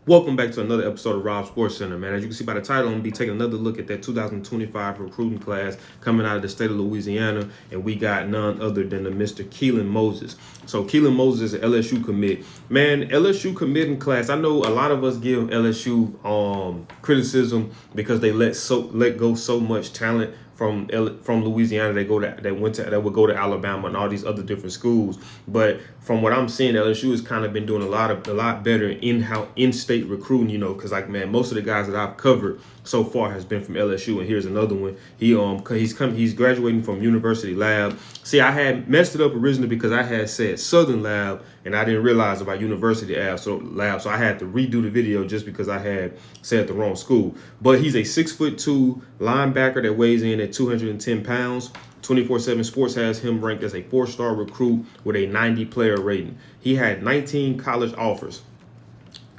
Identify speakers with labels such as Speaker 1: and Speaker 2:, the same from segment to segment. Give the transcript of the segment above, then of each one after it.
Speaker 1: Welcome back to another episode of Rob Sports Center, man. As you can see by the title, I'm going to be taking another look at that 2025 recruiting class coming out of the state of Louisiana, and we got none other than the Mr. Keelan Moses. So Keelan Moses is an LSU commit. Man, LSU committing class, I know a lot of us give LSU criticism because they let go so much talent from Louisiana. They would go to Alabama and all these other different schools. But from what I'm seeing, LSU has kind of been doing a lot better in-state recruiting. Because most of the guys that I've covered so far has been from LSU. And here's another one. He's graduating from University Lab. See, I had messed it up originally because I had said Southern Lab and I didn't realize about University Lab. So I had to redo the video just because I had said the wrong school. But he's a 6'2" linebacker that weighs in at 210 pounds. 24/7 Sports has him ranked as a 4-star recruit with a 90 player rating. He had 19 college offers.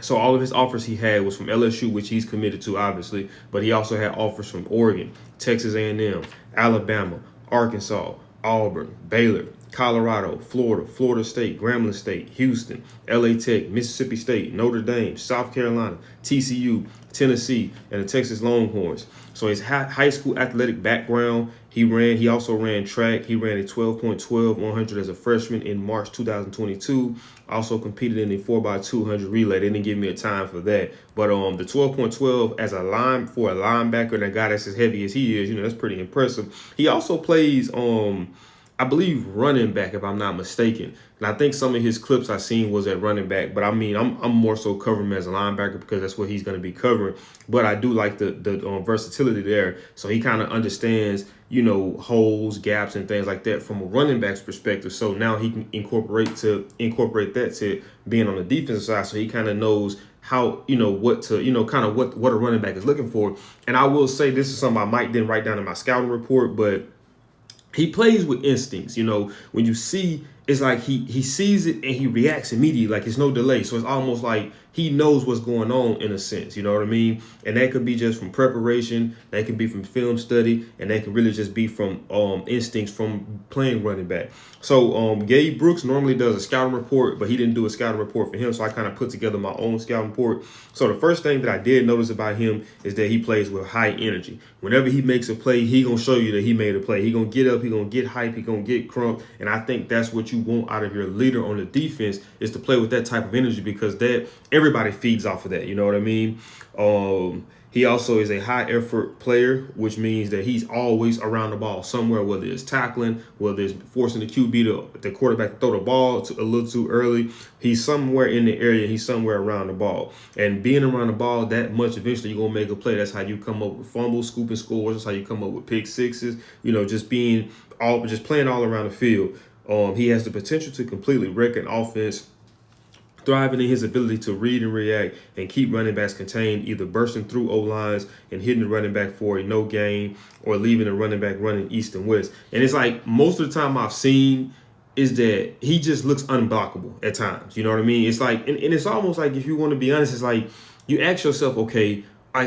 Speaker 1: So all of his offers he had was from LSU, which he's committed to, obviously. But he also had offers from Oregon, Texas A&M, Alabama, Arkansas, Auburn, Baylor, Colorado, Florida State, Grambling State, Houston, LA Tech, Mississippi State, Notre Dame, South Carolina, TCU, Tennessee, and the Texas Longhorns. So his high school athletic background, he also ran track. He ran a 12.12 100 as a freshman in March 2022. Also competed in the 4x200 relay. They didn't give me a time for that. But the 12.12 as for a linebacker and a guy that's as heavy as he is, that's pretty impressive. He also plays I believe running back, if I'm not mistaken. And I think some of his clips I seen was at running back. But I mean, I'm more so covering him as a linebacker because that's what he's going to be covering. But I do like the versatility there. So he kind of understands, holes, gaps, and things like that from a running back's perspective. So now he can incorporate that to being on the defensive side. So he kind of knows how, what a running back is looking for. And I will say this is something I might didn't write down in my scouting report, but he plays with instincts. When you see, it's like he sees it and he reacts immediately, like it's no delay. So it's almost like he knows what's going on in a sense, you know what I mean? And that could be just from preparation, that could be from film study, and that could really just be from instincts from playing running back. So Gabe Brooks normally does a scouting report, but he didn't do a scouting report for him, so I kind of put together my own scouting report. So the first thing that I did notice about him is that he plays with high energy. Whenever he makes a play, he gonna show you that he made a play. He gonna get up, he gonna get hype, he gonna get crunk, and I think that's what you want out of your leader on the defense is to play with that type of energy because everybody feeds off of that. You know what I mean? He also is a high effort player, which means that he's always around the ball somewhere, whether it's tackling, whether it's forcing the quarterback to throw the ball a little too early. He's somewhere in the area. He's somewhere around the ball. And being around the ball that much, eventually you're going to make a play. That's how you come up with fumbles, scooping scores. That's how you come up with pick sixes, just playing all around the field. He has the potential to completely wreck an offense, thriving in his ability to read and react and keep running backs contained, either bursting through O-lines and hitting the running back for a no gain or leaving the running back running east and west. And it's like most of the time I've seen is that he just looks unblockable at times. You know what I mean? It's like, and it's almost like, if you want to be honest, it's like you ask yourself, okay,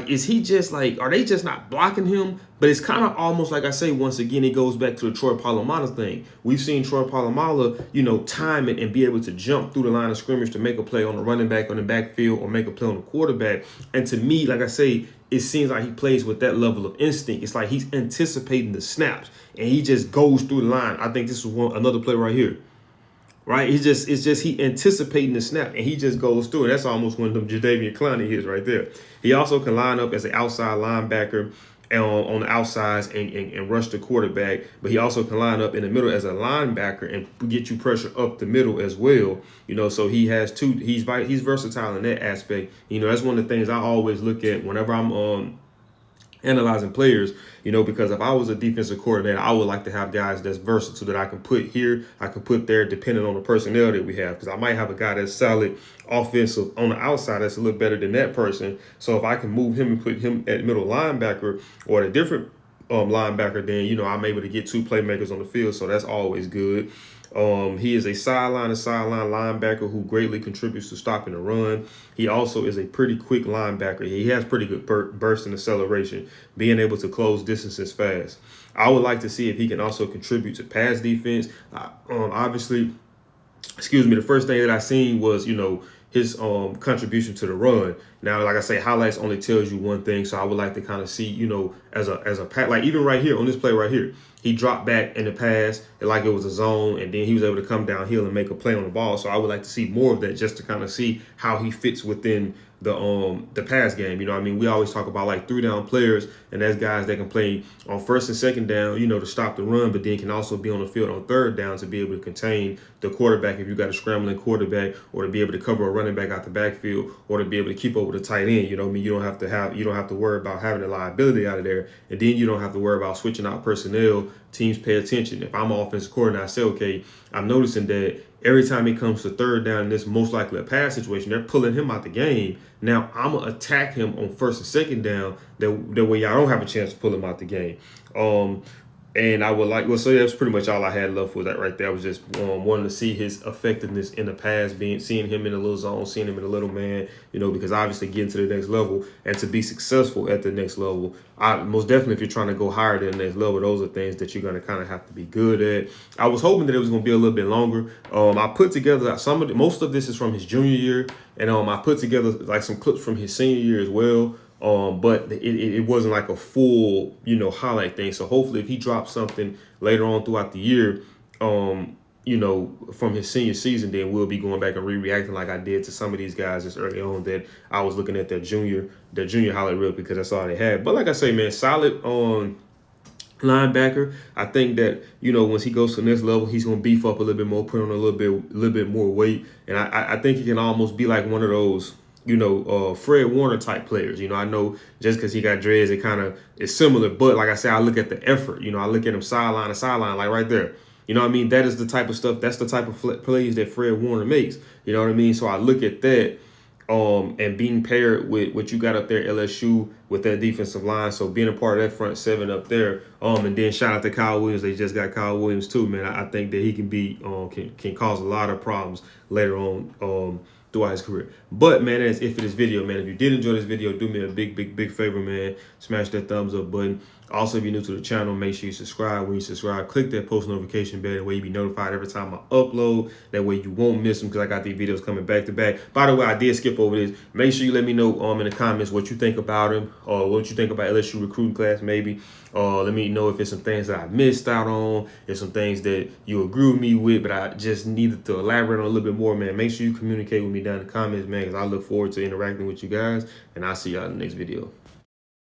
Speaker 1: is he just like, are they just not blocking him? But it's kind of almost like I say, once again, it goes back to the Troy Polamalu thing. We've seen Troy Polamalu, time it and be able to jump through the line of scrimmage to make a play on the running back on the backfield or make a play on the quarterback. And to me, like I say, it seems like he plays with that level of instinct. It's like he's anticipating the snaps and he just goes through the line. I think this is another play right here. Right, he anticipating the snap and he just goes through, and that's almost one of them Jadeveon Clowney hits right there. He also can line up as an outside linebacker on the outsides and rush the quarterback, but he also can line up in the middle as a linebacker and get you pressure up the middle as well. So he has he's versatile in that aspect. That's one of the things I always look at whenever I'm analyzing players, because if I was a defensive coordinator, I would like to have guys that's versatile that I can put here, I can put there, depending on the personnel that we have. Because I might have a guy that's solid offensive on the outside that's a little better than that person. So if I can move him and put him at middle linebacker or a different linebacker, then, I'm able to get two playmakers on the field. So that's always good. He is a sideline linebacker who greatly contributes to stopping the run. He also is a pretty quick linebacker. He has pretty good burst and acceleration, being able to close distances fast. I would like to see if he can also contribute to pass defense. Obviously, the first thing that I seen was, his contribution to the run. Now, like I say, highlights only tells you one thing, so I would like to kind of see, you know, as a pass, like even right here on this play right here, he dropped back in the pass like it was a zone, and then he was able to come downhill and make a play on the ball. So I would like to see more of that, just to kind of see how he fits within the pass game. You know what I mean? We always talk about like 3-down players, and that's guys that can play on 1st and 2nd down, you know, to stop the run, but then can also be on the field on 3rd down to be able to contain the quarterback if you got a scrambling quarterback, or to be able to cover a running back out the backfield, or to be able to keep over the tight end. You know what I mean? You don't have to worry about having a liability out of there, and then you don't have to worry about switching out personnel. Teams pay attention. If I'm an offensive coordinator, I say, okay, I'm noticing that every time it comes to 3rd down, and this most likely a pass situation, they're pulling him out the game. Now I'm gonna attack him on 1st and 2nd down. That way y'all don't have a chance to pull him out the game. And I would like, well, so that's pretty much all I had left for that right there. I was just wanting to see his effectiveness in the pass, seeing him in a little zone, seeing him in a little man, you know, because obviously getting to the next level and to be successful at the next level, most definitely if you're trying to go higher than the next level, those are things that you're going to kind of have to be good at. I was hoping that it was going to be a little bit longer. I put together most of this is from his junior year, and I put together like some clips from his senior year as well. But it wasn't like a full, you know, highlight thing. So hopefully if he drops something later on throughout the year, you know, from his senior season, then we'll be going back and reacting like I did to some of these guys just early on that I was looking at their junior highlight reel, because that's all they had. But like I say, man, solid on linebacker. I think that, you know, once he goes to the next level, he's going to beef up a little bit more, put on a little bit more weight. And I think he can almost be like one of those, you know, Fred Warner type players. You know, I know just because he got dreads, it kind of is similar. But like I said, I look at the effort. You know, I look at him sideline to sideline, like right there. You know what I mean? That is the type of stuff. That's the type of plays that Fred Warner makes. You know what I mean? So I look at that, and being paired with what you got up there, LSU, with that defensive line. So being a part of that front 7 up there, and then shout out to Kyle Williams. They just got Kyle Williams too, man. I think that he can be can cause a lot of problems later on throughout his career. But man, that's it for this video, man. If you did enjoy this video, do me a big favor, man. Smash that thumbs up button. Also, if you're new to the channel, make sure you subscribe. When you subscribe, click that post notification bell. That way you be notified every time I upload. That way you won't miss them, because I got these videos coming back to back. By the way, I did skip over this. Make sure you let me know in the comments what you think about him, or what you think about LSU recruiting class maybe. Let me know if it's some things that I missed out on, if some things that you agree with me with, but I just needed to elaborate on a little bit more, man. Make sure you communicate with me down in the comments, man, because I look forward to interacting with you guys, and I'll see y'all in the next video.